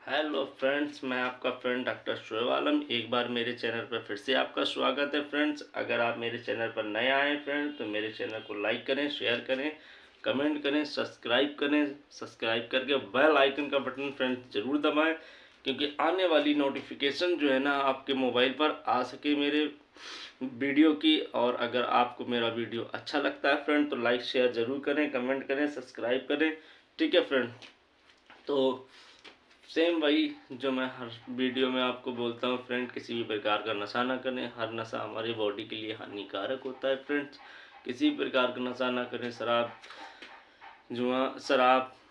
Hello friends, मैं आपका friend doctor Shoaib आलम एक बार मेरे चैनल पर फिर से आपका स्वागत है। फ्रेंड्स, अगर आप मेरे चैनल पर नए आए हैं फ्रेंड तो मेरे चैनल को लाइक करें, शेयर करें, कमेंट करें, सब्सक्राइब करें। सब्सक्राइब करके बेल आइकन का बटन फ्रेंड्स ज़रूर दबाएं, क्योंकि आने वाली नोटिफिकेशन जो है ना आपके मोबाइल पर आ सके मेरे वीडियो की। और अगर आपको मेरा वीडियो अच्छा लगता है फ्रेंड तो लाइक शेयर ज़रूर करें, कमेंट करें, सब्सक्राइब करें। ठीक है फ्रेंड, तो सेम वही जो मैं हर वीडियो में आपको बोलता हूँ फ्रेंड, किसी भी प्रकार का नशा ना करें। हर नशा हमारी बॉडी के लिए हानिकारक होता है फ्रेंड्स। किसी भी प्रकार का नशा ना करें। शराब,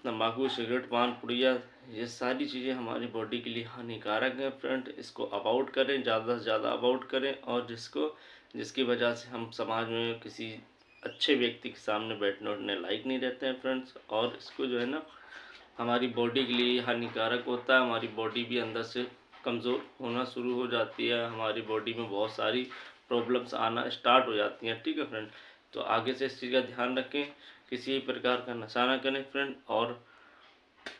तंबाकू, सिगरेट, पान, पुड़िया, ये सारी चीज़ें हमारी बॉडी के लिए हानिकारक हैं फ्रेंड। इसको अवॉइड करें, ज़्यादा से ज़्यादा अवॉइड करें। और जिसकी वजह से हम समाज में किसी अच्छे व्यक्ति के सामने बैठने उठने लायक नहीं रहते हैं फ्रेंड्स। और इसको जो है ना हमारी बॉडी के लिए हानिकारक होता है। हमारी बॉडी भी अंदर से कमज़ोर होना शुरू हो जाती है। हमारी बॉडी में बहुत सारी प्रॉब्लम्स आना स्टार्ट हो जाती हैं। ठीक है फ्रेंड, तो आगे से इस चीज़ का ध्यान रखें, किसी प्रकार का नशा ना करें फ्रेंड। और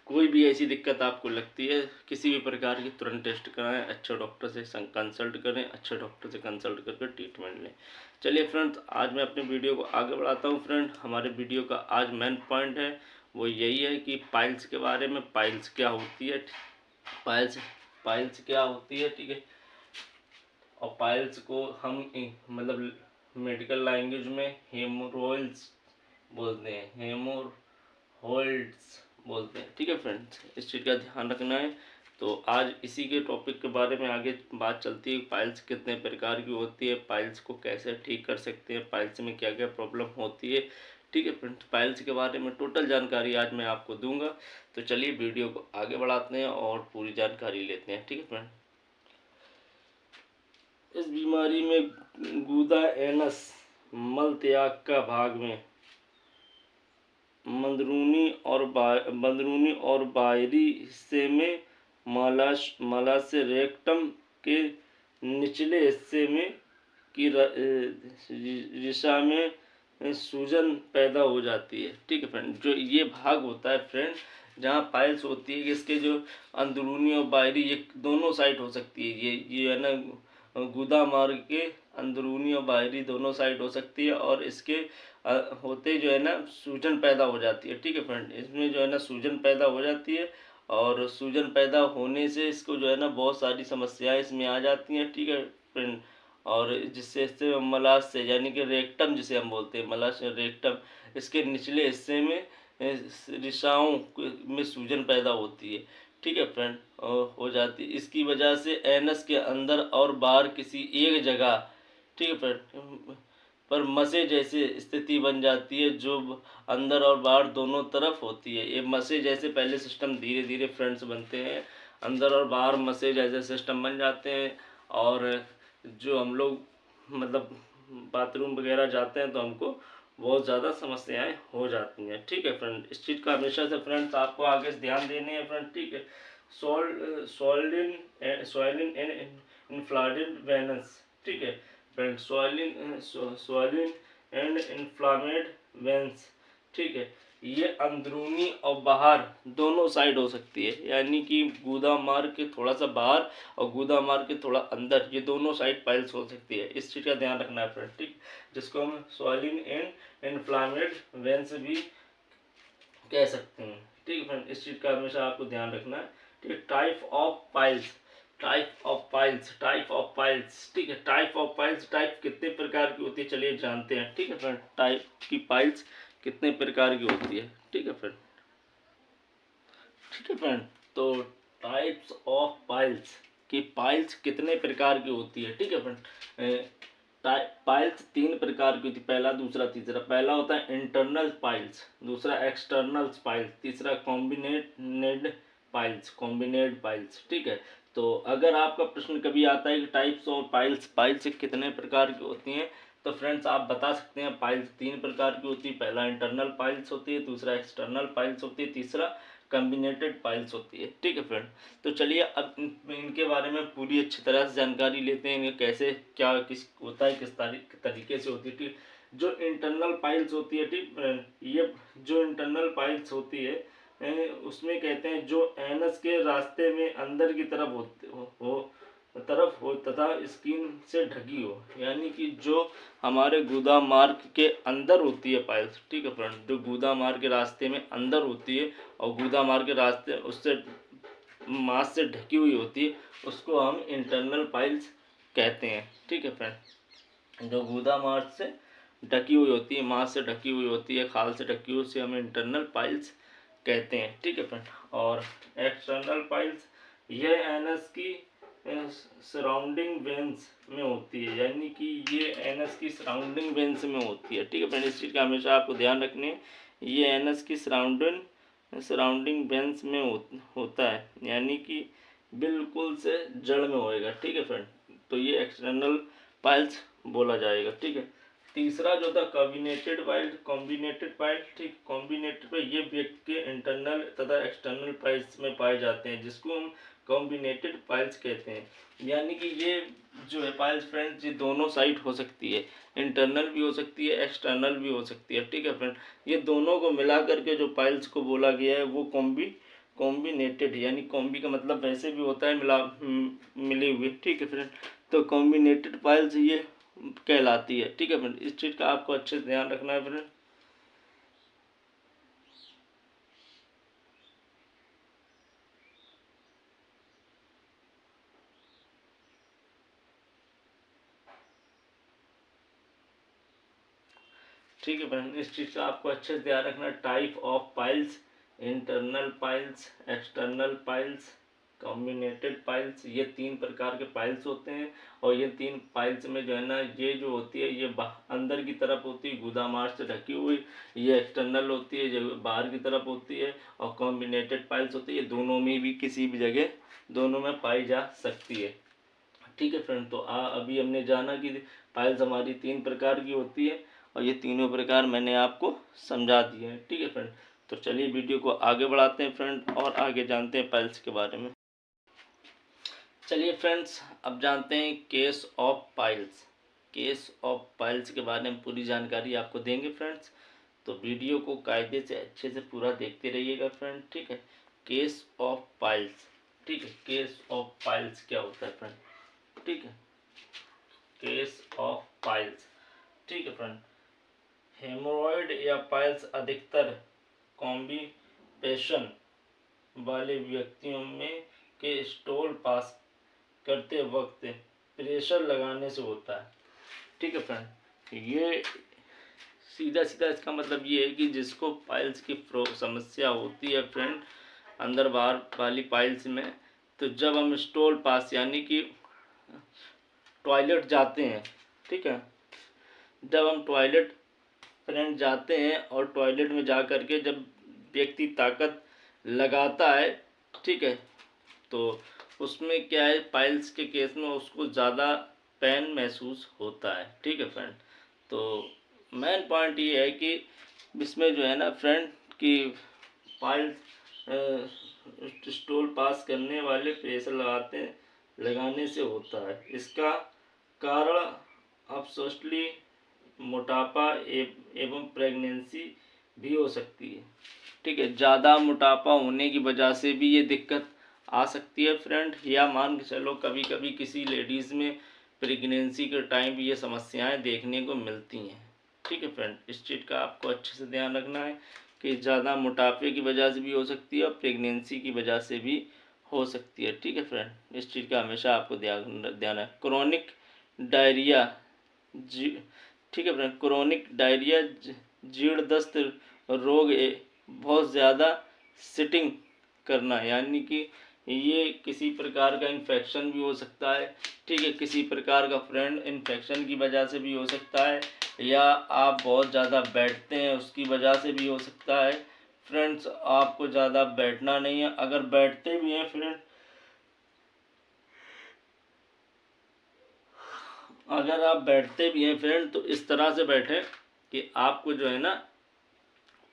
कोई भी ऐसी दिक्कत आपको लगती है किसी भी प्रकार की, तुरंत टेस्ट कराएं, अच्छे डॉक्टर से कंसल्ट करें, अच्छे डॉक्टर से कंसल्ट करके ट्रीटमेंट लें। चलिए फ्रेंड्स, आज मैं अपने वीडियो को आगे बढ़ाता हूँ फ्रेंड। हमारे वीडियो का आज मेन पॉइंट है वो यही है कि पाइल्स के बारे में। पाइल्स क्या होती है, पाइल्स पाइल्स क्या होती है, ठीक है। और पाइल्स को हम मतलब मेडिकल लैंग्वेज में हेमोरॉइड्स बोलते हैं, हेमोरॉइड्स बोलते हैं। ठीक है फ्रेंड्स, इस चीज़ का ध्यान रखना है। तो आज इसी के टॉपिक के बारे में आगे बात चलती है। पाइल्स कितने प्रकार की होती है, पाइल्स को कैसे ठीक कर सकते हैं, पाइल्स में क्या क्या प्रॉब्लम होती है। ठीक है फ्रेंड्स, पाइल्स के बारे में टोटल जानकारी आज मैं आपको दूंगा। तो चलिए वीडियो को आगे बढ़ाते हैं और पूरी जानकारी लेते हैं। ठीक है फ्रेंड, इस बीमारी में गूदा एनस मल त्याग का भाग में बंदरूनी और बाहरी हिस्से में मलाशय रेक्टम के निचले हिस्से में की दिशा में सूजन पैदा हो जाती है। ठीक है फ्रेंड, जो ये भाग होता है फ्रेंड जहाँ पाइल्स होती है, इसके जो अंदरूनी और बाहरी ये दोनों साइड हो सकती है। ये है ना गुदा मार्ग के अंदरूनी और बाहरी दोनों साइड हो सकती है। और इसके होते जो है ना सूजन पैदा हो जाती है। ठीक है फ्रेंड, इसमें जो है ना सूजन पैदा हो जाती है। और सूजन पैदा होने से इसको जो है ना बहुत सारी समस्याएं इसमें आ जाती हैं। ठीक है फ्रेंड, और जिससे इससे मलाशय यानी कि रेक्टम जिसे हम बोलते हैं, मलाशय रेक्टम, इसके निचले हिस्से में रिसाओं में सूजन पैदा होती है। ठीक है फ्रेंड, हो जाती है। इसकी वजह से एनस के अंदर और बाहर किसी एक जगह, ठीक है फ्रेंड, पर मसे जैसे स्थिति बन जाती है जो अंदर और बाहर दोनों तरफ होती है। ये मसे जैसे पहले सिस्टम धीरे धीरे फ्रेंड्स बनते हैं, अंदर और बाहर मसे जैसे सिस्टम बन जाते हैं। और जो हम लोग मतलब बाथरूम वगैरह जाते हैं तो हमको बहुत ज़्यादा समस्याएं हो जाती हैं। ठीक है फ्रेंड, इस चीज़ का हमेशा से फ्रेंड्स आपको आगे से ध्यान देने हैं फ्रेंड। ठीक है, सोइलिन एंड इन्फ्लामेटेड वेनस। ठीक है फ्रेंड, सोइलिन एंड इन्फ्लामेड वेंस। ठीक है, ये अंदरूनी और बाहर दोनों साइड हो सकती है, यानी कि गूदा मार्ग के थोड़ा सा बाहर और गूदा मार्ग के थोड़ा अंदर, ये दोनों साइड पाइल्स हो सकती है। इस चीज़ का ध्यान रखना है फ्रेंड। ठीक, जिसको हम सोइलिन एंड इन्फ्लामेड वेंस भी कह सकते हैं। ठीक है फ्रेंड, इस चीज़ का हमेशा आपको ध्यान रखना है। ठीक है, टाइप ऑफ पाइल्स। ठीक है, टाइप ऑफ पाइल्स, टाइप कितने प्रकार की होती है चलिए जानते हैं। ठीक है फ्रेंड, टाइप की पाइल्स कितने प्रकार की होती है। ठीक है फ्रेंड, ठीक है फ्रेंड, तो टाइप्स ऑफ पाइल्स की पाइल्स कितने प्रकार की होती है। ठीक है फ्रेंड, पाइल्स तीन प्रकार की होती है, पहला, दूसरा, तीसरा। पहला होता है इंटरनल पाइल्स, दूसरा एक्सटर्नल पाइल्स, तीसरा कॉम्बिनेड पाइल्स। ठीक है, तो अगर आपका प्रश्न कभी आता है कि टाइप्स ऑफ पाइल्स, पाइल्स कितने प्रकार की होती हैं, तो फ्रेंड्स आप बता सकते हैं पाइल्स तीन प्रकार की होती है। पहला इंटरनल पाइल्स होती है, दूसरा एक्सटर्नल पाइल्स होती है, तीसरा कम्बिनेटेड पाइल्स होती है। ठीक है फ्रेंड, तो चलिए अब इनके बारे में पूरी अच्छी तरह से जानकारी लेते हैं। इनके कैसे क्या किस होता है, किस तरीके से होती है। ठीक, जो इंटरनल पाइल्स होती है, ठीक फ्रेंड, ये जो इंटरनल पाइल्स होती है उसमें कहते हैं जो एनस के रास्ते में अंदर की तरफ हो तथा स्किन से ढकी हो, यानी कि जो हमारे गुदा मार्ग के अंदर होती है पाइल्स, ठीक है फ्रेंड, जो गुदा मार्ग के रास्ते में अंदर होती है और गुदा मार्ग के रास्ते उससे मांस से ढकी हुई होती है, उसको हम इंटरनल पाइल्स कहते हैं, ठीक है फ्रेंड। जो गुदा मार्ग से ढकी हुई होती है, मांस से ढकी हुई होती है, खाल से ढकी हुई, उसे हम इंटरनल पाइल्स कहते हैं, ठीक है फ्रेंड। और एक्सटर्नल पाइल्स यह एनस की सराउंडिंग वेंस में होती है, यानी कि ये एनस की सराउंडिंग वेंस में होती है, ठीक है फ्रेंड। इस चीज़ का हमेशा आपको ध्यान रखने है, ये एनस की सराउंडिंग वेंस में होता है, यानी कि बिल्कुल से जड़ में होएगा, ठीक है फ्रेंड। तो ये एक्सटर्नल पाइल्स बोला जाएगा, ठीक है। तीसरा जो था कॉम्बिनेटेड पाइल्स, ठीक, कॉम्बिनेटेड पाइल ये व्यक्ति के इंटरनल तथा एक्सटर्नल पाइल्स में पाए जाते हैं, जिसको हम कॉम्बिनेटेड पाइल्स कहते हैं, यानी कि ये जो है पाइल्स फ्रेंड्स, ये दोनों साइड हो सकती है, इंटरनल भी हो सकती है, एक्सटर्नल भी हो सकती है, ठीक है फ्रेंड। ये दोनों को मिला करके जो पाइल्स को बोला गया है वो कॉम्बिनेटेड, यानी कॉम्बी का मतलब वैसे भी होता है मिले हुए, ठीक है फ्रेंड। तो कॉम्बिनेटेड पाइल्स ये कहलाती है, ठीक है फ्रेंड। इस चीज़ का आपको अच्छे से ध्यान रखना है फ्रेंड। ठीक है फ्रेंड, इस चीज़ का आपको अच्छे से ध्यान रखना। Type of piles, internal piles, external piles, combinated piles, ये 3 प्रकार के पाइल्स होते हैं। और ये 3 पाइल्स में जो है ना, ये जो होती है ये अंदर की तरफ होती है, गुदा मार्ग से ढकी हुई, ये एक्सटर्नल होती है जो बाहर की तरफ होती है, और कॉम्बिनेटेड पाइल्स होती है, ये दोनों में भी किसी भी जगह दोनों में पाई जा सकती है, ठीक है फ्रेंड। तो अभी हमने जाना कि पाइल्स हमारी 3 प्रकार की होती है, और ये तीनों प्रकार मैंने आपको समझा दिए हैं, ठीक है फ्रेंड। तो चलिए वीडियो को आगे बढ़ाते हैं फ्रेंड, और आगे जानते हैं पाइल्स के बारे में। चलिए फ्रेंड्स, अब जानते हैं case of piles. Case of piles के बारे में पूरी जानकारी आपको देंगे फ्रेंड्स, तो वीडियो को कायदे से अच्छे से पूरा देखते रहिएगा फ्रेंड, ठीक है। केस ऑफ पाइल्स, ठीक है, केस ऑफ पाइल्स क्या होता है फ्रेंड, ठीक है। केस ऑफ पाइल्स, ठीक है फ्रेंड। हेमोरॉयड या पाइल्स अधिकतर कॉम्बिनेशन वाले व्यक्तियों में के स्टोल पास करते वक्त प्रेशर लगाने से होता है, ठीक है फ्रेंड। ये सीधा सीधा इसका मतलब ये है कि जिसको पाइल्स की समस्या होती है फ्रेंड, अंदर बाहर वाली पाइल्स में, तो जब हम स्टोल पास यानी कि टॉयलेट जाते हैं, ठीक है, जब हम टॉयलेट फ्रेंड जाते हैं और टॉयलेट में जा कर के जब व्यक्ति ताकत लगाता है, ठीक है, तो उसमें क्या है, पाइल्स के केस में उसको ज़्यादा पेन महसूस होता है, ठीक है फ्रेंड। तो मेन पॉइंट ये है कि इसमें जो है ना फ्रेंड कि पाइल्स स्टूल पास करने वाले प्रेशर लगाने से होता है। इसका कारण अपसोस्टली मोटापा एवं प्रेगनेंसी भी हो सकती है, ठीक है। ज़्यादा मोटापा होने की वजह से भी ये दिक्कत आ सकती है फ्रेंड, या मान के चलो कभी कभी किसी लेडीज़ में प्रेगनेंसी के टाइम भी ये समस्याएं देखने को मिलती हैं, ठीक है फ्रेंड। इस चीज़ का आपको अच्छे से ध्यान रखना है कि ज़्यादा मोटापे की वजह से भी हो सकती है और प्रेगनेंसी की वजह से भी हो सकती है, ठीक है फ्रेंड। इस चीज़ का हमेशा आपको ध्यान है। क्रोनिक डायरिया ठीक है फ्रेंड, क्रोनिक डायरिया जीर्ण दस्त रोग बहुत ज़्यादा सिटिंग करना, यानी कि ये किसी प्रकार का इन्फेक्शन भी हो सकता है, ठीक है, किसी प्रकार का फ्रेंड इन्फेक्शन की वजह से भी हो सकता है, या आप बहुत ज़्यादा बैठते हैं उसकी वजह से भी हो सकता है फ्रेंड्स। आपको ज़्यादा बैठना नहीं है, अगर बैठते भी हैं फ्रेंड, अगर आप बैठते भी हैं फ्रेंड तो इस तरह से बैठें कि आपको जो है ना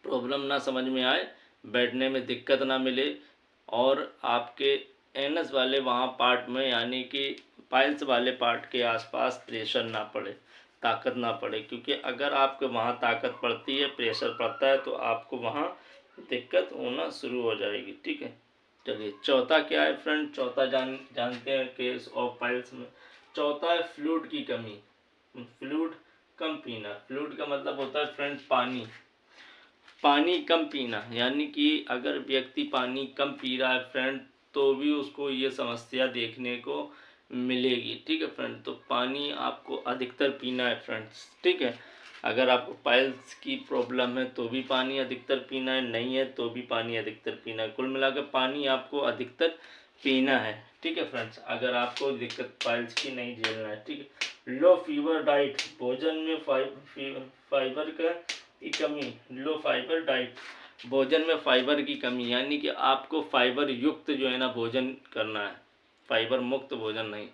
प्रॉब्लम ना समझ में आए, बैठने में दिक्कत ना मिले, और आपके एनस वाले वहाँ पार्ट में यानी कि पाइल्स वाले पार्ट के आसपास प्रेशर ना पड़े, ताकत ना पड़े, क्योंकि अगर आपके वहाँ ताकत पड़ती है, प्रेशर पड़ता है, तो आपको वहाँ दिक्कत होना शुरू हो जाएगी। ठीक है, चलिए चौथा क्या है फ्रेंड, चौथा जानते हैं केस ऑफ पाइल्स में। चौथा है फ्लूइड की कमी, फ्लूइड कम पीना। फ्लूइड का मतलब होता है फ्रेंड पानी, पानी कम पीना, यानी कि अगर व्यक्ति पानी कम पी रहा है फ्रेंड तो भी उसको ये समस्या देखने को मिलेगी। ठीक है फ्रेंड, तो पानी आपको अधिकतर पीना है फ्रेंड्स। ठीक है, अगर आपको पाइल्स की प्रॉब्लम है तो भी पानी अधिकतर पीना है, नहीं है तो भी पानी अधिकतर पीना है। कुल मिलाकर पानी आपको अधिकतर पीना है। ठीक है फ्रेंड्स, अगर आपको दिक्कत पाइल्स की नहीं झेलना है। ठीक है, लो फीवर डाइट, भोजन में फाइबर का की कमी। लो फाइबर डाइट, भोजन में फाइबर की कमी, यानी कि आपको फाइबर युक्त जो है ना भोजन करना है, फाइबर मुक्त भोजन नहीं,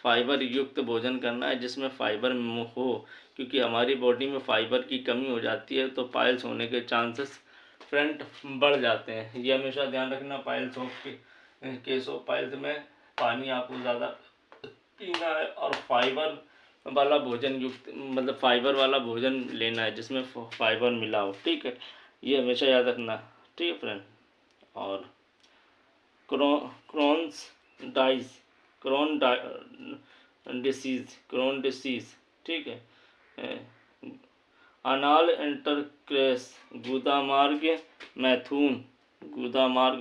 फाइबर युक्त भोजन करना है जिसमें फाइबर हो, क्योंकि हमारी बॉडी में फाइबर की कमी हो जाती है तो पाइल्स होने के चांसेस फ्रेंड बढ़ जाते हैं। ये हमेशा ध्यान रखना, पाइल्स हो के केस ऑफ पाइल्स में पानी आपको ज़्यादा पीना है और फाइबर वाला भोजन युक्त मतलब फाइबर वाला भोजन लेना है जिसमें फाइबर मिला हो। ठीक है, ये हमेशा याद रखना। ठीक है फ्रेंड, और Crohn's disease Crohn disease, Crohn disease. ठीक है, अनाल इंटरक्रेस, गुदामार्ग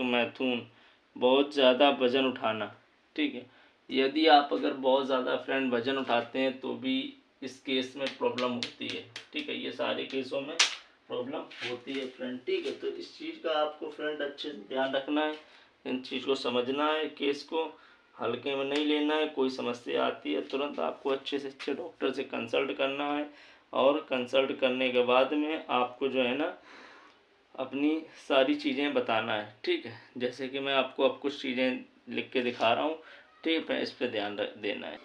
मैथुन, बहुत ज़्यादा वजन उठाना। ठीक है, यदि आप अगर बहुत ज़्यादा फ्रेंड वजन उठाते हैं तो भी इस केस में प्रॉब्लम होती है। ठीक है, ये सारे केसों में प्रॉब्लम होती है फ्रेंड। ठीक है, तो इस चीज़ का आपको फ्रेंड अच्छे से ध्यान रखना है, इन चीज़ को समझना है, केस को हल्के में नहीं लेना है। कोई समस्या आती है तुरंत आपको अच्छे से अच्छे डॉक्टर से कंसल्ट करना है, और कंसल्ट करने के बाद में आपको जो है ना अपनी सारी चीज़ें बताना है। ठीक है, जैसे कि मैं आपको अब कुछ चीज़ें लिख के दिखा रहा हूँ। ठीक है, इस पर ध्यान देना है।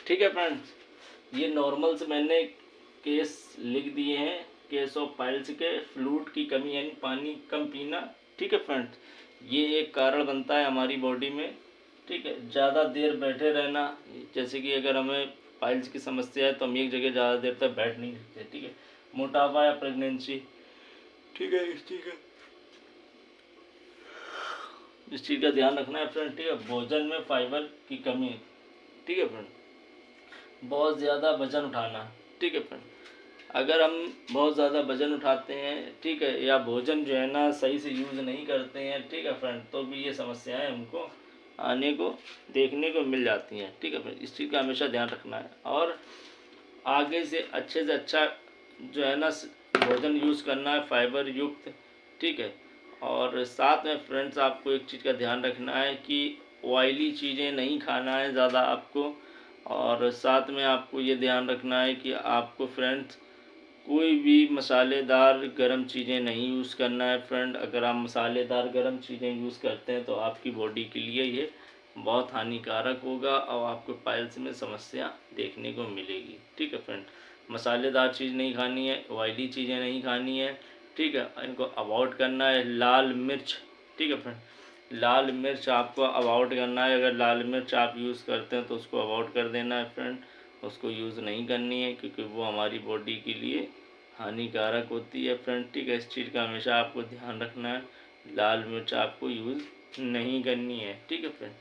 ठीक है फ्रेंड्स, ये नॉर्मल से मैंने केस लिख दिए हैं, केस ऑफ पाइल्स के, फ्लूइड की कमी यानी पानी कम पीना। ठीक है फ्रेंड्स, ये एक कारण बनता है हमारी बॉडी में। ठीक है, ज़्यादा देर बैठे रहना, जैसे कि अगर हमें पाइल्स की समस्या है तो हम एक जगह ज़्यादा देर तक बैठ नहीं सकते। ठीक है, मोटापा या प्रेगनेंसी। ठीक है, इस चीज़ का ध्यान रखना है फ्रेंड। ठीक है, भोजन में फाइबर की कमी। ठीक है फ्रेंड, बहुत ज़्यादा वजन उठाना। ठीक है फ्रेंड, अगर हम बहुत ज़्यादा वजन उठाते हैं, ठीक है, या भोजन जो है ना सही से यूज़ नहीं करते हैं, ठीक है फ्रेंड, तो भी ये समस्याएं हमको आने को देखने को मिल जाती हैं। ठीक है फ्रेंड, इस चीज़ का हमेशा ध्यान रखना है, और आगे से अच्छा जो है ना भोजन यूज़ करना है फाइबर युक्त। ठीक है, और साथ में फ्रेंड्स आपको एक चीज़ का ध्यान रखना है कि ऑयली चीज़ें नहीं खाना है ज़्यादा आपको, और साथ में आपको ये ध्यान रखना है कि आपको फ्रेंड्स कोई भी मसालेदार गर्म चीज़ें नहीं यूज़ करना है फ्रेंड। अगर आप मसालेदार गर्म चीज़ें यूज़ करते हैं तो आपकी बॉडी के लिए ये बहुत हानिकारक होगा और आपको पाइल्स में समस्या देखने को मिलेगी। ठीक है फ्रेंड, मसालेदार चीज़ नहीं खानी है, ऑयली चीज़ें नहीं खानी है। ठीक है, इनको अवॉइड करना है। लाल मिर्च, ठीक है फ्रेंड, लाल मिर्च आपको अवॉइड करना है। अगर लाल मिर्च आप यूज़ करते हैं तो उसको अवॉइड कर देना है फ्रेंड, उसको यूज़ नहीं करनी है क्योंकि वो हमारी बॉडी के लिए हानिकारक होती है फ्रेंड। ठीक है, इस चीज़ का हमेशा आपको ध्यान रखना है, लाल मिर्च आपको यूज़ नहीं करनी है। ठीक है फ्रेंड,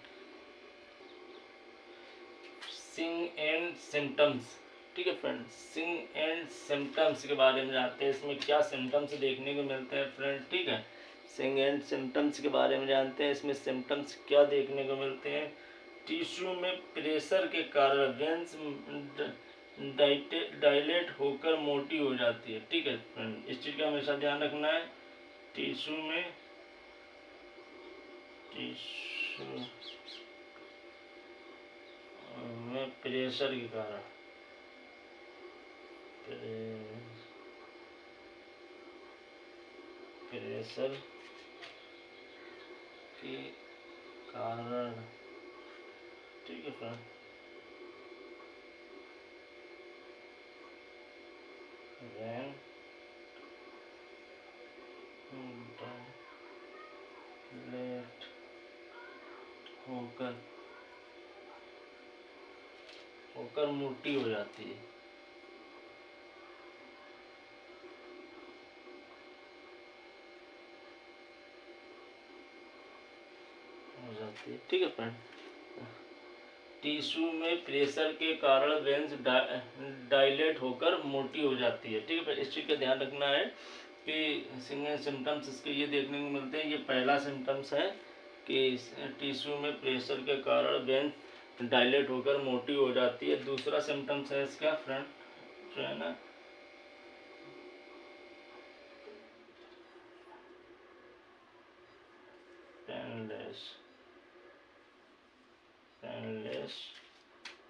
सिंग एंड सिम्टम्स। ठीक है फ्रेंड, सिंग एंड सिम्टम्स के बारे में जानते हैं, इसमें क्या सिम्टम्स देखने को मिलते हैं फ्रेंड। ठीक है, सिंग एंड सिम्टम्स के बारे में जानते हैं, इसमें सिम्टम्स क्या देखने को मिलते हैं। टिश्यू में प्रेशर के कारण वेंस डायलेट होकर मोटी हो जाती है। ठीक है फ्रेंड, इस चीज़ का हमेशा ध्यान रखना है। टिश्यू में प्रेशर के कारण प्रेशर के कारण, ठीक है फ्रेंड, when डायलेट होकर मोटी हो जाती है। ठीक है फ्रेंड, टिश्यू में प्रेशर के कारण वेंस डायलेट होकर मोटी हो जाती है। ठीक है फ्रेंड, इस चीज़ का ध्यान रखना है कि सिंगल सिम्टम्स इसके ये देखने को मिलते हैं। ये पहला सिम्टम्स है कि टिश्यू में प्रेशर के कारण वेंस डायलेट होकर मोटी हो जाती है। दूसरा सिम्टम्स है इसका फ्रेंड जो है ना पेनलेस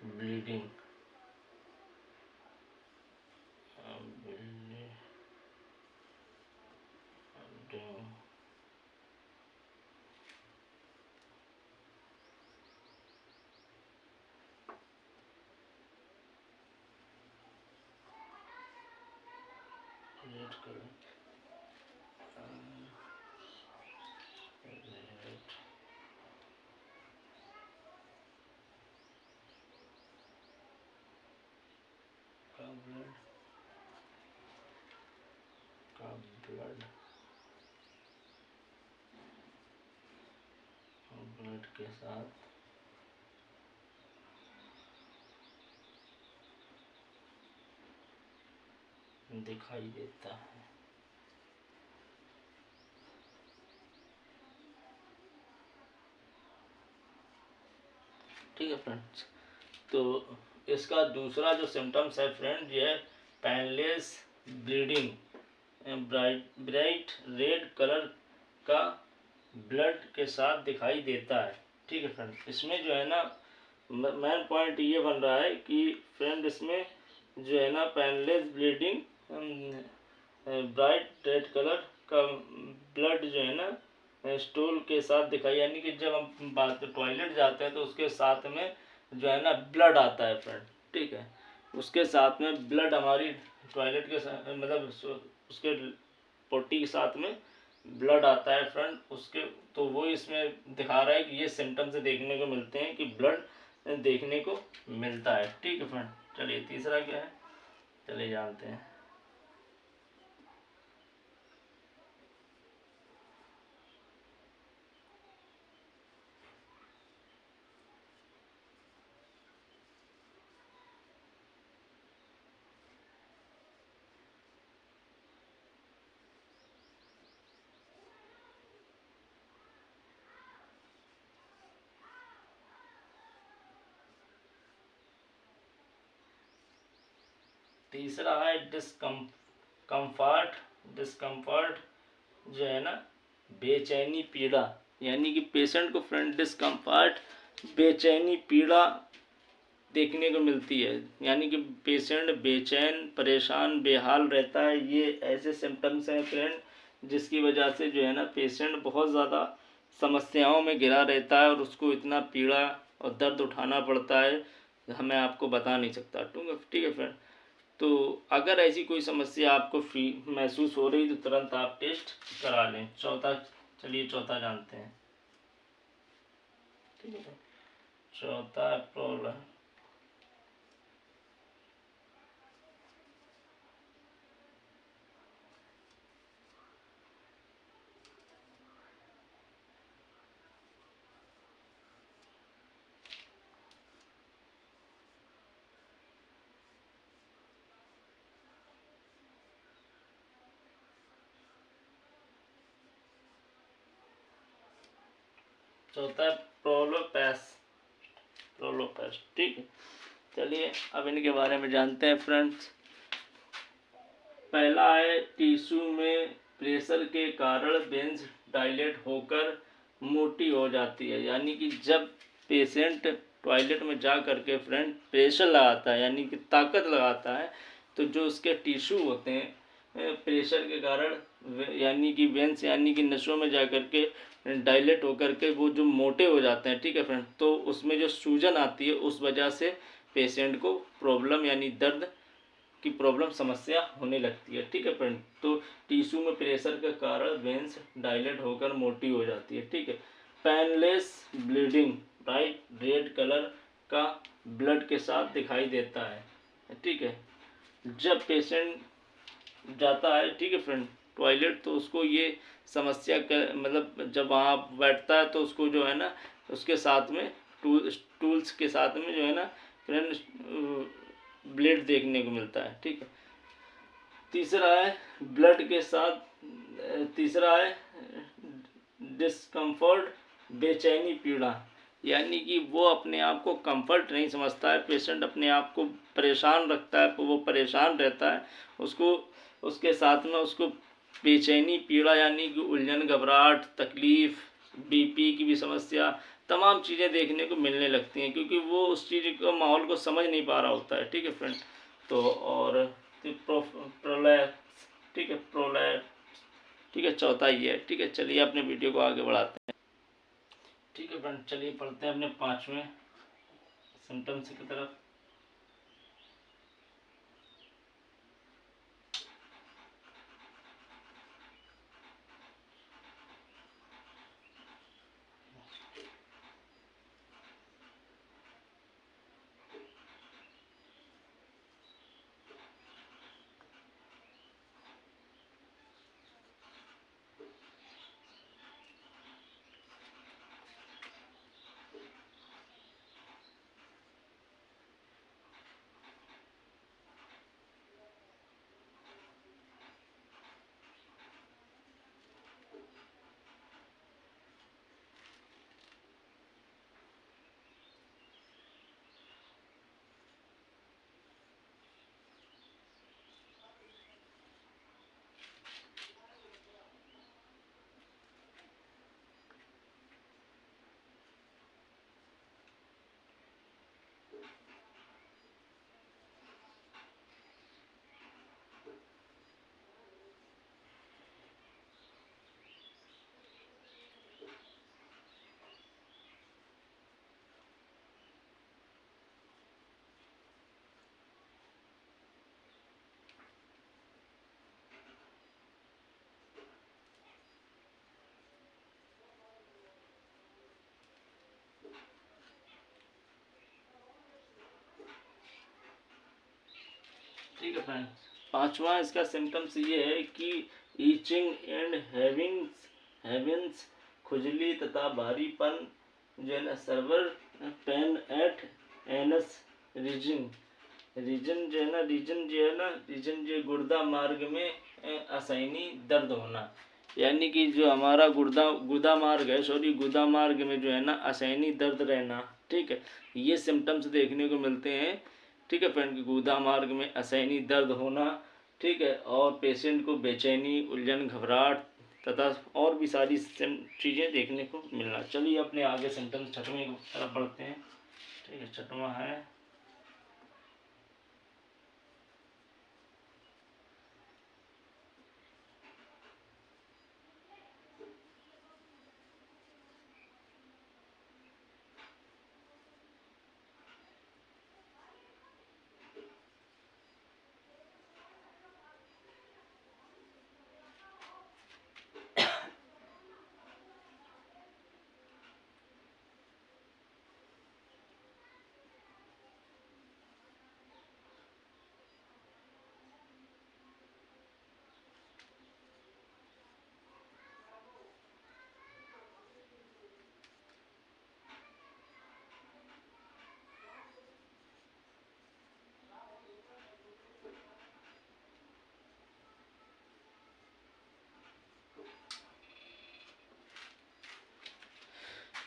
ब्लीडिंग, रेड कलर का ब्लड के साथ दिखाई देता है। ठीक है फ्रेंड्स, तो इसका दूसरा जो सिम्टम्स है फ्रेंड ये है painless bleeding, bright red colour का ब्लड के साथ दिखाई देता है। ठीक है फ्रेंड, इसमें जो है ना मेन पॉइंट ये बन रहा है कि फ्रेंड इसमें जो है ना painless bleeding, bright red colour का ब्लड जो है ना स्टूल के साथ दिखाई, यानी कि जब हम बात टॉयलेट जाते हैं तो उसके साथ में जो है ना ब्लड आता है फ्रेंड। ठीक है, उसके साथ में ब्लड हमारी टॉयलेट के मतलब उसके पोटी के साथ में ब्लड आता है फ्रेंड उसके, तो वो इसमें दिखा रहा है कि ये सिम्टम्स देखने को मिलते हैं कि ब्लड देखने को मिलता है। ठीक है फ्रेंड, चलिए तीसरा क्या है, चलिए जानते हैं। तीसरा है डिस्कम्फर्ट जो है ना बेचैनी पीड़ा, यानी कि पेशेंट को फ्रेंड डिस्कम्फर्ट बेचैनी पीड़ा देखने को मिलती है, यानी कि पेशेंट बेचैन परेशान बेहाल रहता है। ये ऐसे सिम्टम्स हैं फ्रेंड जिसकी वजह से जो है ना पेशेंट बहुत ज़्यादा समस्याओं में घिरा रहता है और उसको इतना पीड़ा और दर्द उठाना पड़ता है हमें आपको बता नहीं सकता। ठीक है फ्रेंड, तो अगर ऐसी कोई समस्या आपको महसूस हो रही तो तुरंत आप टेस्ट करा लें। चौथा, चलिए चौथा जानते हैं। ठीक है, चौथा प्रॉब्लम चौथा प्रोलोपेस। ठीक है, चलिए अब इनके बारे में जानते हैं फ्रेंड्स। पहला है टिश्यू में प्रेशर के कारण वेन्स डायलेट होकर मोटी हो जाती है। यानी कि जब पेशेंट टॉयलेट में जा कर के फ्रेंड प्रेशर लगाता है यानी कि ताकत लगाता है, तो जो उसके टिश्यू होते हैं प्रेशर के कारण यानी कि वेन्स यानी कि नसों में जा कर के डायलेट होकर के वो जो मोटे हो जाते हैं, ठीक है फ्रेंड। तो उसमें जो सूजन आती है उस वजह से पेशेंट को प्रॉब्लम यानी दर्द की प्रॉब्लम समस्या होने लगती है, ठीक है फ्रेंड। तो टिश्यू में प्रेशर के कारण वेन्स डायलेट होकर मोटी हो जाती है, ठीक है। Painless bleeding, right, red colour का ब्लड के साथ दिखाई देता है, ठीक है। जब पेशेंट जाता है, ठीक है फ्रेंड, टॉयलेट, तो उसको ये समस्या मतलब जब वहाँ बैठता है तो उसको जो है ना उसके साथ में टूल्स के साथ में जो है ना फ्रेंड ब्लेड देखने को मिलता है, ठीक है। तीसरा है ब्लड के साथ, तीसरा है डिस्कम्फर्ट, बेचैनी, पीड़ा। यानी कि वो अपने आप को कंफर्ट नहीं समझता है, पेशेंट अपने आप को परेशान रखता है, वो परेशान रहता है, उसको उसके साथ में उसको बेचैनी, पीड़ा यानी कि उलझन, घबराहट, तकलीफ़, बीपी की भी समस्या, तमाम चीज़ें देखने को मिलने लगती हैं, क्योंकि वो उस चीज़ को माहौल को समझ नहीं पा रहा होता है, ठीक है फ्रेंड। तो और प्रोलैप्स, ठीक है, प्रोलैप्स, ठीक है, चौथा ये है, ठीक है। चलिए अपने वीडियो को आगे बढ़ाते हैं, ठीक है फ्रेंड। चलिए पढ़ते हैं अपने 5वें सिम्टम्स की तरफ। ठीक है फ्रेंड, पांचवा इसका सिम्टम्स ये है कि ईचिंग एंड हैविंग्स, खुजली तथा भारीपन, जो है ना severe pain at anus region, region जो गुर्दा मार्ग में असहनीय दर्द होना। यानी कि जो हमारा गुर्दा मार्ग है, गुर्दा मार्ग में जो है ना असहनीय दर्द रहना, ठीक है, ये सिम्टम्स देखने को मिलते हैं, ठीक है फ्रेंड। गुर्दा मार्ग में असहनीय दर्द होना, ठीक है, और पेशेंट को बेचैनी, उलझन, घबराहट तथा और भी सारी चीज़ें देखने को मिलना। चलिए अपने आगे सिम्टम्स छठवें की तरफ बढ़ते हैं, ठीक है। छठवां है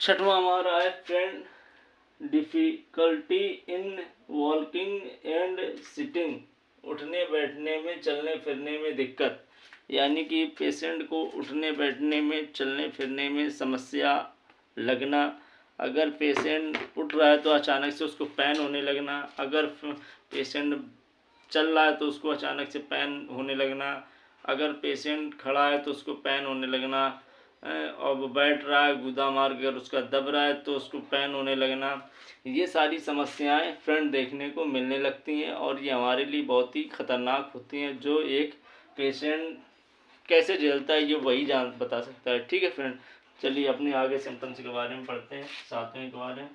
छठवां हमारा है friend difficulty in walking and sitting, उठने बैठने में चलने फिरने में दिक्कत, यानी कि पेशेंट को उठने बैठने में चलने फिरने में समस्या लगना। अगर पेशेंट उठ रहा है तो अचानक से उसको पेन होने लगना, अगर पेशेंट चल रहा है तो उसको अचानक से पेन होने लगना, अगर पेशेंट खड़ा है तो उसको पेन होने लगना, और वो बैठ रहा है गुदा मार कर उसका दब रहा है तो उसको पेन होने लगना। ये सारी समस्याएं फ्रेंड देखने को मिलने लगती हैं और ये हमारे लिए बहुत ही ख़तरनाक होती हैं। जो एक पेशेंट कैसे झेलता है ये वही जान बता सकता है। ठीक है फ्रेंड, चलिए अपने आगे सिम्टम्स के बारे में पढ़ते हैं, 7वें के बारे में।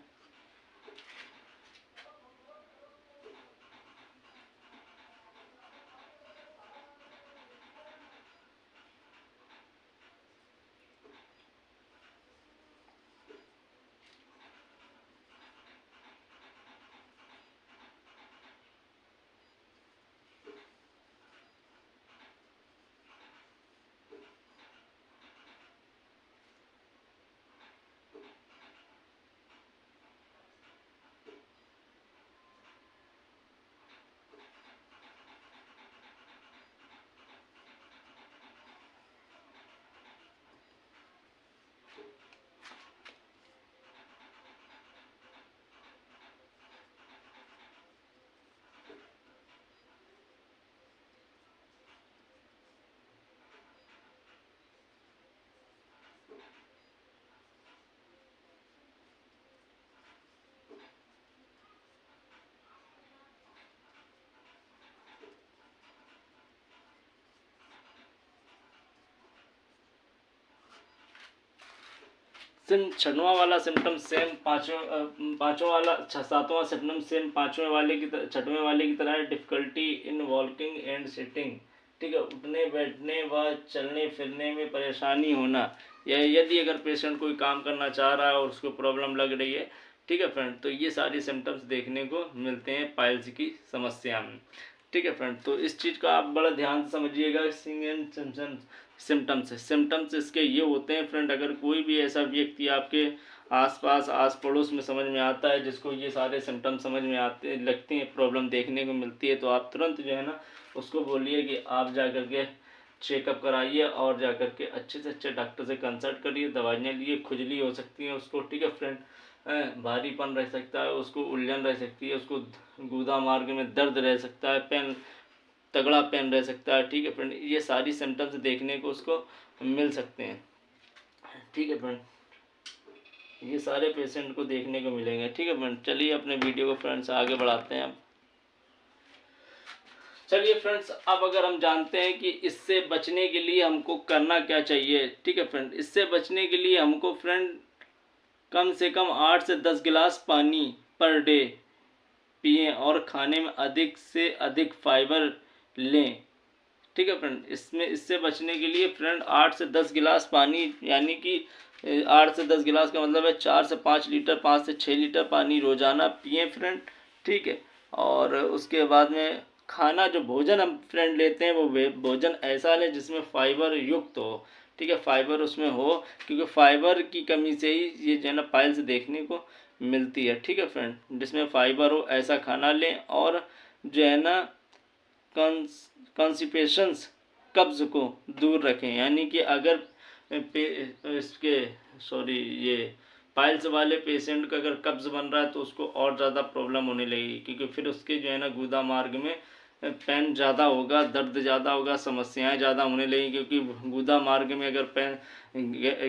छठवां वाला सिम्टम सेम पाँचों वाला 7वां सिम्टम सेम छठवें वाले की तरह है, difficulty in walking and sitting. ठीक है, उठने बैठने व चलने फिरने में परेशानी होना, या यदि अगर पेशेंट कोई काम करना चाह रहा है और उसको प्रॉब्लम लग रही है, ठीक है फ्रेंड, तो ये सारी सिम्टम्स देखने को मिलते हैं पाइल्स की समस्या में। ठीक है फ्रेंड, तो इस चीज़ का आप बड़ा ध्यान से समझिएगा। सिम्टम्स इसके ये होते हैं फ्रेंड, अगर कोई भी ऐसा व्यक्ति आपके आसपास आस पड़ोस में समझ में आता है जिसको ये सारे सिम्टम्स समझ में आते लगते हैं, प्रॉब्लम देखने को मिलती है, तो आप तुरंत जो है ना उसको बोलिए कि आप जा कर के चेकअप कराइए और जा कर के अच्छे से अच्छे डॉक्टर से कंसल्ट करिए, दवाइयाँ लिए। खुजली हो सकती है उसको, ठीक है फ्रेंड, भारीपन रह सकता है उसको, उलझन रह सकती है उसको, गुदा मार्ग में दर्द रह सकता है, पेन तगड़ा पेन रह सकता है। ठीक है फ्रेंड, ये सारी सिम्टम्स देखने को उसको मिल सकते हैं। ठीक है फ्रेंड, ये सारे पेशेंट को देखने को मिलेंगे। ठीक है फ्रेंड, चलिए अपने वीडियो को फ्रेंड्स आगे बढ़ाते हैं। चलिए फ्रेंड्स, अब अगर हम जानते हैं कि इससे बचने के लिए हमको करना क्या चाहिए। ठीक है फ्रेंड, इससे बचने के लिए हमको फ्रेंड कम से कम 8 से 10 गिलास पानी पर डे पिएं और खाने में अधिक से अधिक फाइबर लें। ठीक है फ्रेंड, इससे बचने के लिए फ्रेंड 8 से 10 गिलास पानी, यानी कि 8 से 10 गिलास का मतलब है 4 से 5 लीटर, 5 से 6 लीटर पानी रोज़ाना पिएं फ्रेंड। ठीक है, और उसके बाद में खाना, जो भोजन हम फ्रेंड लेते हैं वो भोजन ऐसा लें जिसमें फाइबर युक्त हो। ठीक है, फाइबर उसमें हो, क्योंकि फाइबर की कमी से ही ये जो है ना पाइल्स देखने को मिलती है। ठीक है फ्रेंड, जिसमें फाइबर हो ऐसा खाना लें, और जो है ना कॉन्स्टिपेशंस, कब्ज़ को दूर रखें। यानी कि अगर इसके ये पाइल्स वाले पेशेंट का अगर कब्ज़ बन रहा है तो उसको और ज़्यादा प्रॉब्लम होने लगेगी, क्योंकि फिर उसके जो है ना गुदा मार्ग में पेन ज़्यादा होगा, दर्द ज़्यादा होगा, समस्याएं ज़्यादा होने लगेंगी, क्योंकि गुदा मार्ग में अगर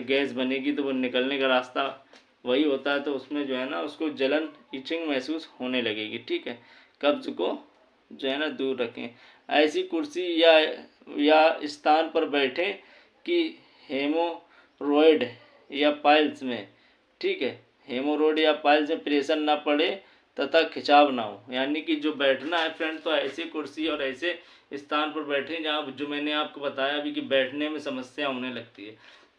गैस बनेगी तो वो निकलने का रास्ता वही होता है, तो उसमें जो है ना उसको जलन, इचिंग महसूस होने लगेगी। ठीक है, कब्ज़ को जो है ना दूर रखें। ऐसी कुर्सी या स्थान पर बैठें कि हेमोरॉयड या पाइल्स में, ठीक है, हेमोरॉयड या पाइल्स में प्रेशर ना पड़े तथा खिंचाव ना हो। यानी कि जो बैठना है फ्रेंड, तो ऐसी कुर्सी और ऐसे स्थान पर बैठें जहाँ, जो मैंने आपको बताया अभी कि बैठने में समस्या होने लगती है,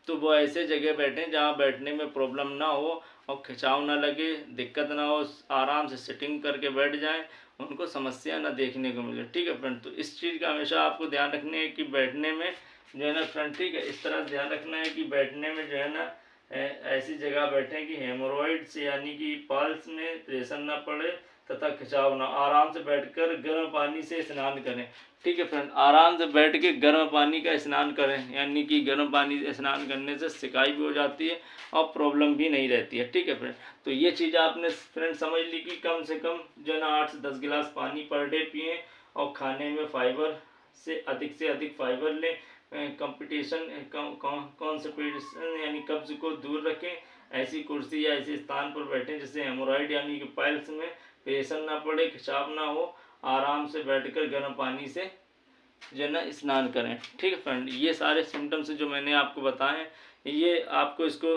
तो वो ऐसे जगह बैठें जहाँ बैठने में प्रॉब्लम ना हो और खिंचाव ना लगे, दिक्कत ना हो, आराम से सिटिंग करके बैठ जाएं, उनको समस्या ना देखने को मिले। ठीक है फ्रेंड, तो इस चीज़ का हमेशा आपको ध्यान रखना है कि बैठने में जो है ना फ्रेंड, ठीक है, इस तरह ध्यान रखना है कि बैठने में जो है ना ऐसी जगह बैठें कि हेमोरॉइड से यानी कि पाल्स में प्रेशर ना पड़े तथा खिंचाव ना। आराम से बैठकर गर्म पानी से स्नान करें। ठीक है फ्रेंड, आराम से बैठ के गर्म पानी का स्नान करें, यानी कि गर्म पानी से स्नान करने से सिकाई भी हो जाती है और प्रॉब्लम भी नहीं रहती है। ठीक है फ्रेंड, तो ये चीज़ आपने फ्रेंड समझ ली कि कम से कम जो है ना 8 से 10 गिलास पानी पर डे पिएँ और खाने में फाइबर से अधिक फाइबर लें। कंपटीशन कॉन्स्टिपेशन यानी कब्ज को दूर रखें। ऐसी कुर्सी या ऐसे स्थान पर बैठें जिससे हेमोरॉइड यानी कि पाइल्स में प्रेशर ना पड़े, खिंचाव ना हो। आराम से बैठकर गर्म पानी से जो है ना स्नान करें। ठीक है फ्रेंड, ये सारे सिम्टम्स जो मैंने आपको बताए हैं ये आपको इसको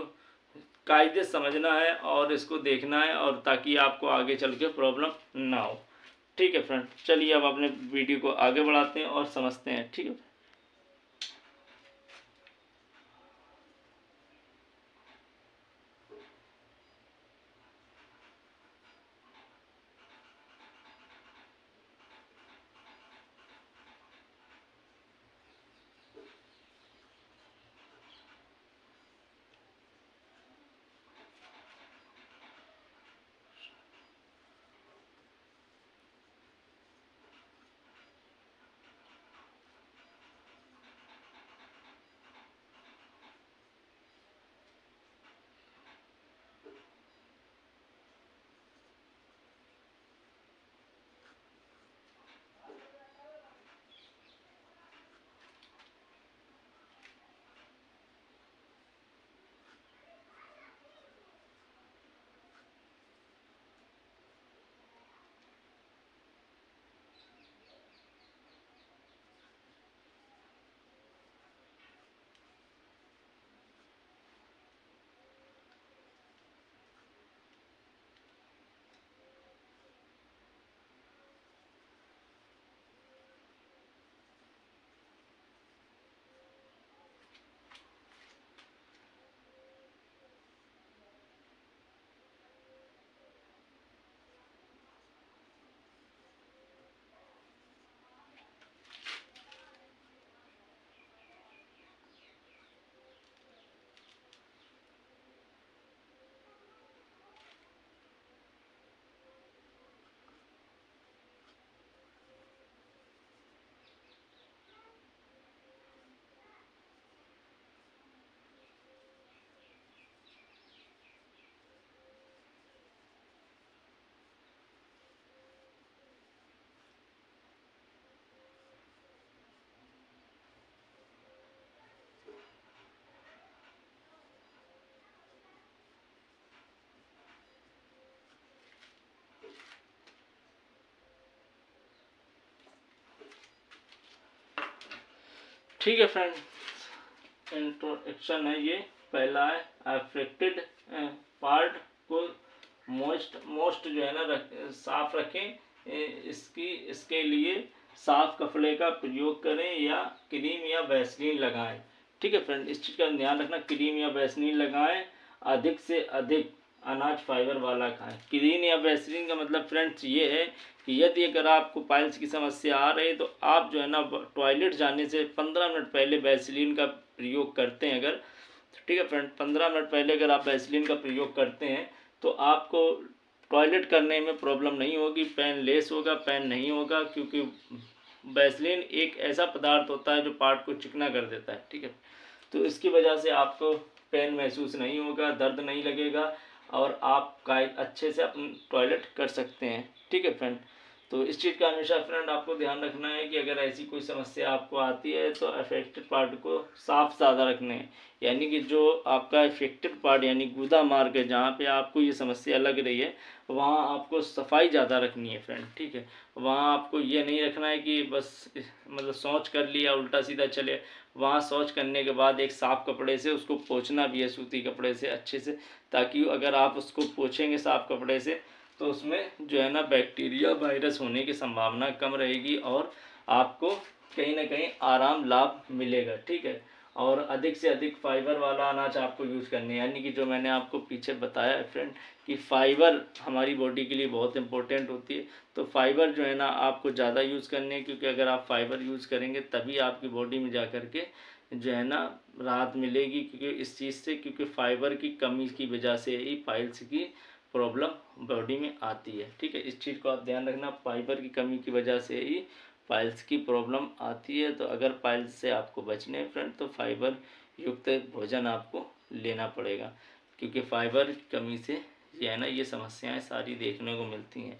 कायदे समझना है और इसको देखना है, और ताकि आपको आगे चल के प्रॉब्लम ना हो। ठीक है फ्रेंड, चलिए अब अपने वीडियो को आगे बढ़ाते हैं और समझते हैं। ठीक है। ठीक है फ्रेंड, इंट्रोडक्शन है ये। पहला है अफेक्टेड पार्ट को मोस्ट जो है ना साफ रखें। इसके लिए साफ कपड़े का प्रयोग करें या क्रीम या वैसलीन लगाएं। ठीक है फ्रेंड, इस चीज़ का ध्यान रखना, क्रीम या वैसलीन लगाएं। अधिक से अधिक अनाज फाइबर वाला खाएं। क्रीम या वैसलीन का मतलब फ्रेंड्स ये है कि यदि अगर आपको पाइल्स की समस्या आ रही है तो आप जो है ना टॉयलेट जाने से 15 मिनट पहले वैसलीन का प्रयोग करते हैं अगर, ठीक है फ्रेंड, 15 मिनट पहले अगर आप वैसलीन का प्रयोग करते हैं तो आपको टॉयलेट करने में प्रॉब्लम नहीं होगी। पेन लेस होगा, पेन नहीं होगा, क्योंकि वैसलीन एक ऐसा पदार्थ होता है जो पार्ट को चिकना कर देता है। ठीक है, तो इसकी वजह से आपको पेन महसूस नहीं होगा, दर्द नहीं लगेगा और आप अच्छे से अपना टॉयलेट कर सकते हैं। ठीक है फ्रेंड, तो इस चीज़ का हमेशा फ्रेंड आपको ध्यान रखना है कि अगर ऐसी कोई समस्या आपको आती है तो अफेक्टेड पार्ट को साफ ज़्यादा रखने हैं। यानी कि जो आपका अफेक्टेड पार्ट यानी गुदा मार्ग है जहाँ पे आपको ये समस्या लग रही है वहाँ आपको सफाई ज़्यादा रखनी है फ्रेंड। ठीक है, वहाँ आपको ये नहीं रखना है कि बस मतलब शौच कर लिया उल्टा सीधा चले। वहाँ शौच करने के बाद एक साफ़ कपड़े से उसको पोंछना भी है, सूती कपड़े से अच्छे से, ताकि अगर आप उसको पोंछेंगे साफ़ कपड़े से तो उसमें जो है ना बैक्टीरिया वायरस होने की संभावना कम रहेगी और आपको कहीं ना कहीं आराम लाभ मिलेगा। ठीक है, और अधिक से अधिक फाइबर वाला अनाज आपको यूज़ करने हैं। यानी कि जो मैंने आपको पीछे बताया है फ्रेंड कि फाइबर हमारी बॉडी के लिए बहुत इंपॉर्टेंट होती है, तो फाइबर जो है ना आपको ज़्यादा यूज़ करने हैं, क्योंकि अगर आप फाइबर यूज़ करेंगे तभी आपकी बॉडी में जा कर के जो है ना राहत मिलेगी, क्योंकि इस चीज़ से, क्योंकि फाइबर की कमी की वजह से ही पाइल्स की प्रॉब्लम बॉडी में आती है। ठीक है, इस चीज़ को आप ध्यान रखना, फाइबर की कमी की वजह से ही पाइल्स की प्रॉब्लम आती है। तो अगर पाइल्स से आपको बचने हैं फ्रेंड, तो फाइबर युक्त भोजन आपको लेना पड़ेगा, क्योंकि फाइबर की कमी से ये है ना ये समस्याएं सारी देखने को मिलती हैं।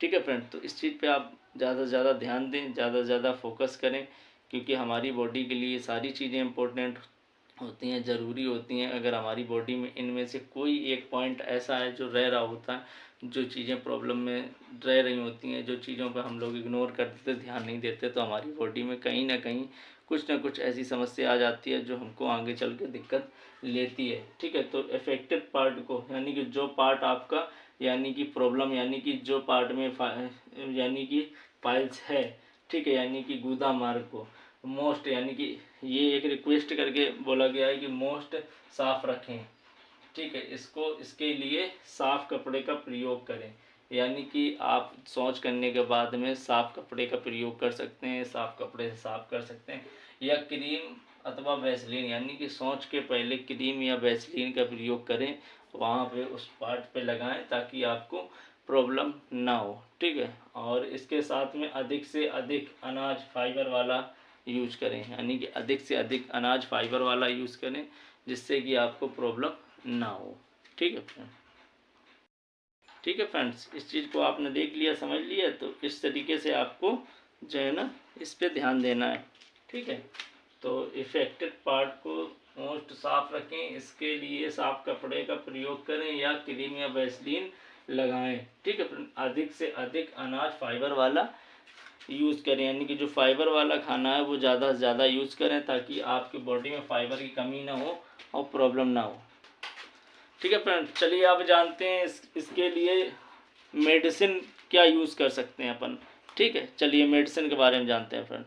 ठीक है फ्रेंड, तो इस चीज़ पे आप ज़्यादा से ज़्यादा ध्यान दें, ज़्यादा से ज़्यादा फोकस करें, क्योंकि हमारी बॉडी के लिए सारी चीज़ें इम्पोर्टेंट होती हैं, ज़रूरी होती हैं। अगर हमारी बॉडी में इनमें से कोई एक पॉइंट ऐसा है जो रह रहा होता है, जो चीज़ें प्रॉब्लम में रह रही होती हैं, जो चीज़ों पर हम लोग इग्नोर कर देते, ध्यान नहीं देते, तो हमारी बॉडी में कहीं ना कुछ ऐसी समस्या आ जाती है जो हमको आगे चल के दिक्कत लेती है। ठीक है, तो अफेक्टेड पार्ट को, यानी कि जो पार्ट आपका, यानी कि प्रॉब्लम, यानी कि जो पार्ट में यानी कि पाइल्स है, ठीक है, यानी कि गुदा मार्ग को मोस्ट, यानी कि ये एक रिक्वेस्ट करके बोला गया है कि मोस्ट साफ रखें। ठीक है, इसको, इसके लिए साफ कपड़े का प्रयोग करें, यानी कि आप शौच करने के बाद में साफ कपड़े का प्रयोग कर सकते हैं, साफ कपड़े से साफ कर सकते हैं, या क्रीम अथवा वैसलीन, यानी कि शौच के पहले क्रीम या वैसलीन का प्रयोग करें, वहाँ पे उस पार्ट पे लगाएं, ताकि आपको प्रॉब्लम ना हो। ठीक है, और इसके साथ में अधिक से अधिक अनाज फाइबर वाला यूज करें, यानी कि अधिक से अधिक अनाज फाइबर वाला यूज़ करें, जिससे कि आपको प्रॉब्लम ना हो। ठीक है फ्रेंड, ठीक है फ्रेंड्स, इस चीज़ को आपने देख लिया, समझ लिया, तो इस तरीके से आपको जो है ना इस पे ध्यान देना है। ठीक है, तो इफेक्टेड पार्ट को मोस्ट साफ रखें, इसके लिए साफ कपड़े का प्रयोग करें या क्रीम या वैसलीन लगाएं। ठीक है फ्रेंड, अधिक से अधिक अनाज फाइबर वाला यूज़ करें, यानी कि जो फाइबर वाला खाना है वो ज़्यादा से ज़्यादा यूज़ करें, ताकि आपकी बॉडी में फाइबर की कमी ना हो और प्रॉब्लम ना हो। ठीक है फ्रेंड, चलिए आप जानते हैं इसके लिए मेडिसिन क्या यूज़ कर सकते हैं अपन। ठीक है, चलिए मेडिसिन के बारे में जानते हैं फ्रेंड।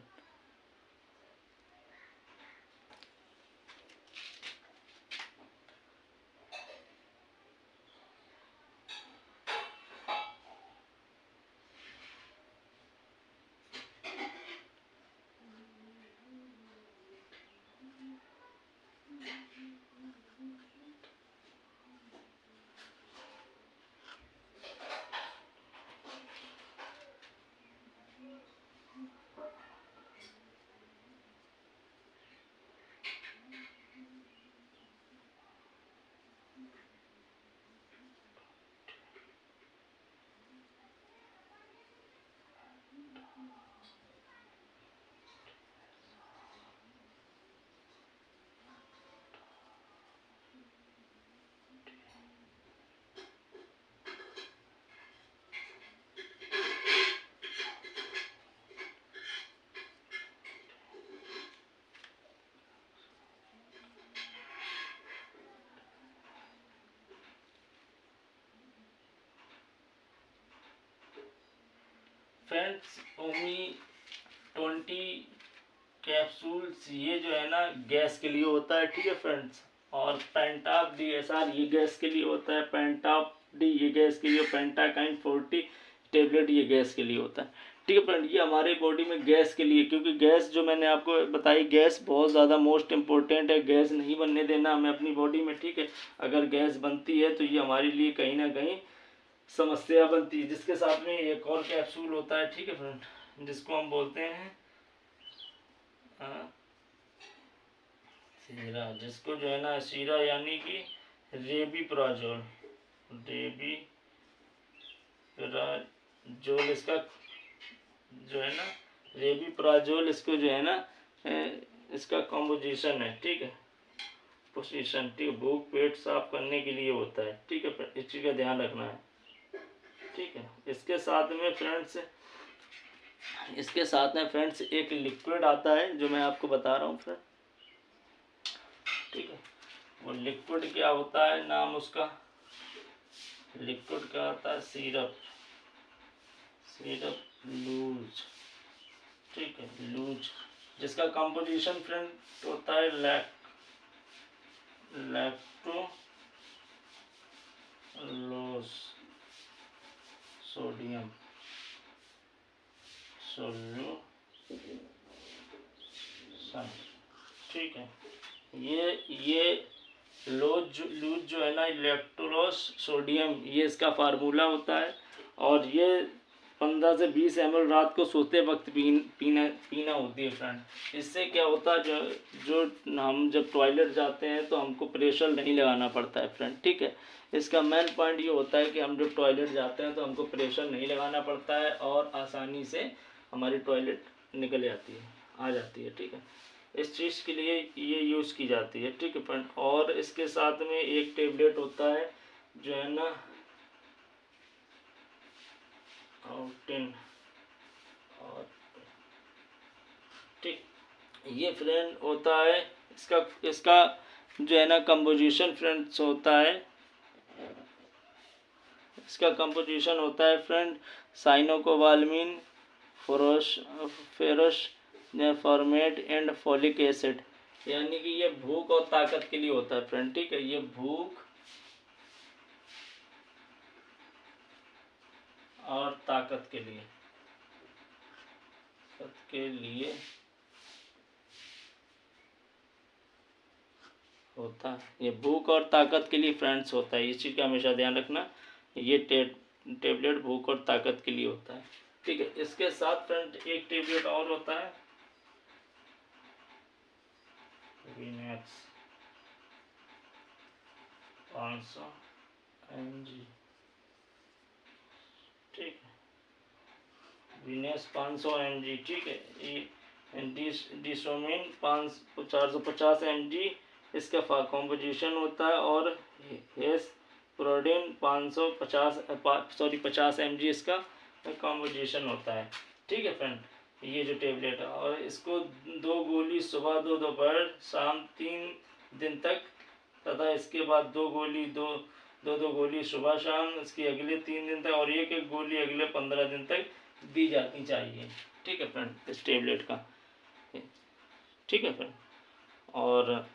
फ्रेंड्स, ओमी 20 कैप्सूल्स, ये जो है ना गैस के लिए होता है। ठीक है फ्रेंड्स, और पेंटाप DSR ये गैस के लिए होता है, पेंटाप डी ये गैस के लिए, पेंटाकाइन 40 टेबलेट ये गैस के लिए होता है। ठीक है फ्रेंड, ये हमारे बॉडी में गैस के लिए, क्योंकि गैस जो मैंने आपको बताई, गैस बहुत ज़्यादा मोस्ट इम्पोर्टेंट है, गैस नहीं बनने देना हमें अपनी बॉडी में। ठीक है, अगर गैस बनती है तो ये हमारे लिए कहीं ना कहीं समस्या बनती है। जिसके साथ में एक और कैप्सूल होता है, ठीक है फ्रेंड, जिसको हम बोलते हैं सीरा, जिसको जो है ना सीरा, यानी कि रेबीप्राजोल, रेबीप्राजोल इसका जो है ना, रेबीप्राजोल इसको जो है ना इसका कॉम्पोजिशन है। ठीक है, पोजीशन, ठीक है, भूख पेट साफ करने के लिए होता है। ठीक है, इस चीज़ का ध्यान रखना है। ठीक है, इसके साथ में फ्रेंड्स एक लिक्विड आता है जो मैं आपको बता रहा हूँ फ्रेंड। ठीक है, वो लिक्विड क्या होता है, नाम उसका लिक्विड क्या होता है, सिरप लूज। ठीक है, लूज, जिसका कंपोजिशन फ्रेंड होता है लैक्टोलोज सोडियम सॉल्यूशन। ठीक है, ये लूज जो है ना, इलेक्ट्रोस सोडियम, ये इसका फार्मूला होता है। और ये 15 से 20 ml रात को सोते वक्त पीना होती है फ्रेंड। इससे क्या होता है, जो हम जब टॉयलेट जाते हैं तो हमको प्रेशर नहीं लगाना पड़ता है फ्रेंड, ठीक है। इसका मेन पॉइंट ये होता है कि हम जब टॉयलेट जाते हैं तो हमको प्रेशर नहीं लगाना पड़ता है और आसानी से हमारी टॉयलेट निकल जाती है, आ जाती है, ठीक है। इस चीज़ के लिए ये यूज़ की जाती है, ठीक है फ्रेंड। और इसके साथ में एक टेबलेट होता है जो है ना आउटिन, और ठीक, ये फ्रेंड होता है इसका जो है ना कंपोजिशन फ्रेंड्स होता है, इसका कंपोजिशन होता है friend cyanocobalamin, ferrous format and folic acid. यानी कि ये भूख और ताकत के लिए होता है फ्रेंड, ठीक है। ये भूख और ताकत के लिए होता है। ये भूख और ताकत के लिए फ्रेंड्स होता है, इस चीज़ का हमेशा ध्यान रखना। ये टेबलेट भूख और ताकत के लिए होता है, ठीक है। इसके साथ फ्रेंड एक टेबलेट और होता है विनेक्स 500 mg, ठीक है। विनेक्स 500 mg, ठीक है। ये डिसोमिन 450 mg इसका कॉम्पोजिशन होता है। और हेस प्रोडीन 50 mg इसका कॉम्पोजिशन होता है, ठीक है फ्रेंड। ये जो टेबलेट है, और इसको 2 गोली सुबह 2 दोपहर शाम 3 दिन तक, तथा इसके बाद 2 गोली सुबह शाम इसकी अगले 3 दिन तक, और एक गोली अगले 15 दिन तक दी जानी चाहिए, ठीक है फ्रेंड, इस टेबलेट का, ठीक है फ्रेंड। और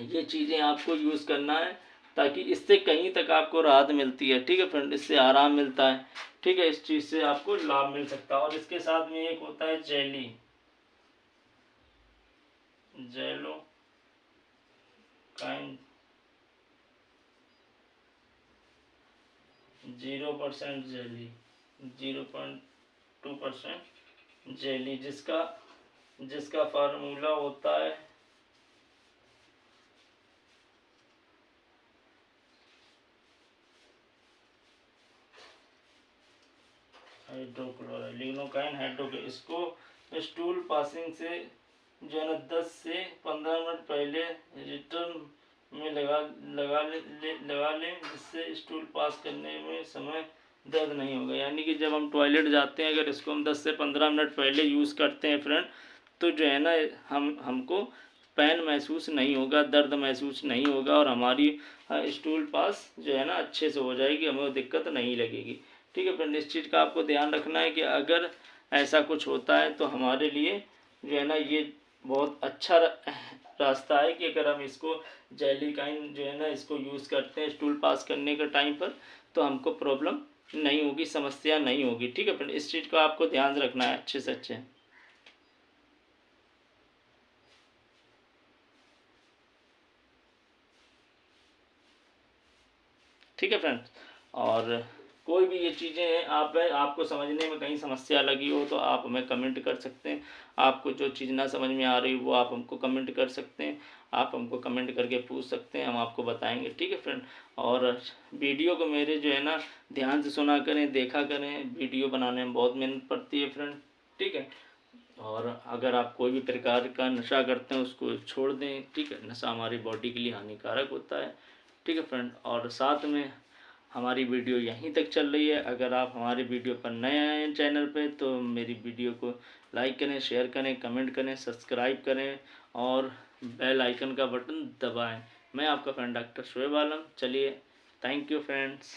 ये चीज़ें आपको यूज़ करना है ताकि इससे कहीं तक आपको राहत मिलती है, ठीक है फ्रेंड, इससे आराम मिलता है, ठीक है। इस चीज़ से आपको लाभ मिल सकता है। और इसके साथ में एक होता है जेलो काइन 0% जेली, 0.2% जेली, जिसका फार्मूला होता है हाइड्रोक्लोराइड, लिग्नोकाइन हाइड्रोक्लोराइड। इसको स्टूल पासिंग से जो है ना 10 से 15 मिनट पहले रिटर्न में लगा लें, जिससे स्टूल पास करने में समय दर्द नहीं होगा। यानी कि जब हम टॉयलेट जाते हैं, अगर इसको हम 10 से 15 मिनट पहले यूज़ करते हैं फ्रेंड, तो जो है ना हमको पेन महसूस नहीं होगा, दर्द महसूस नहीं होगा, और हमारी स्टूल पास जो है ना अच्छे से हो जाएगी, हमें दिक्कत नहीं लगेगी, ठीक है फ्रेंड। इस चीज़ का आपको ध्यान रखना है कि अगर ऐसा कुछ होता है तो हमारे लिए जो है ना ये बहुत अच्छा रास्ता है कि अगर हम इसको जेलिकाइन जो है ना इसको यूज़ करते हैं स्टूल पास करने के टाइम पर, तो हमको प्रॉब्लम नहीं होगी, समस्या नहीं होगी, ठीक है फ्रेंड। इस चीज़ का आपको ध्यान रखना है अच्छे से अच्छे, ठीक है फ्रेंड्स। और कोई भी ये चीज़ें हैं, आपको समझने में कहीं समस्या लगी हो तो आप हमें कमेंट कर सकते हैं। आपको जो चीज़ ना समझ में आ रही वो आप हमको कमेंट कर सकते हैं, आप हमको कमेंट करके पूछ सकते हैं, हम आपको बताएंगे, ठीक है फ्रेंड। और वीडियो को मेरे जो है ना ध्यान से सुना करें, देखा करें, वीडियो बनाने में बहुत मेहनत पड़ती है फ्रेंड, ठीक है। और अगर आप कोई भी प्रकार का नशा करते हैं उसको छोड़ दें, ठीक है। नशा हमारी बॉडी के लिए हानिकारक होता है, ठीक है फ्रेंड। और साथ में हमारी वीडियो यहीं तक चल रही है। अगर आप हमारी वीडियो पर नए आए हैं चैनल पे तो मेरी वीडियो को लाइक करें, शेयर करें, कमेंट करें, सब्सक्राइब करें और बेल आइकन का बटन दबाएं। मैं आपका फ्रेंड डॉक्टर शोएब आलम। चलिए, थैंक यू फ्रेंड्स।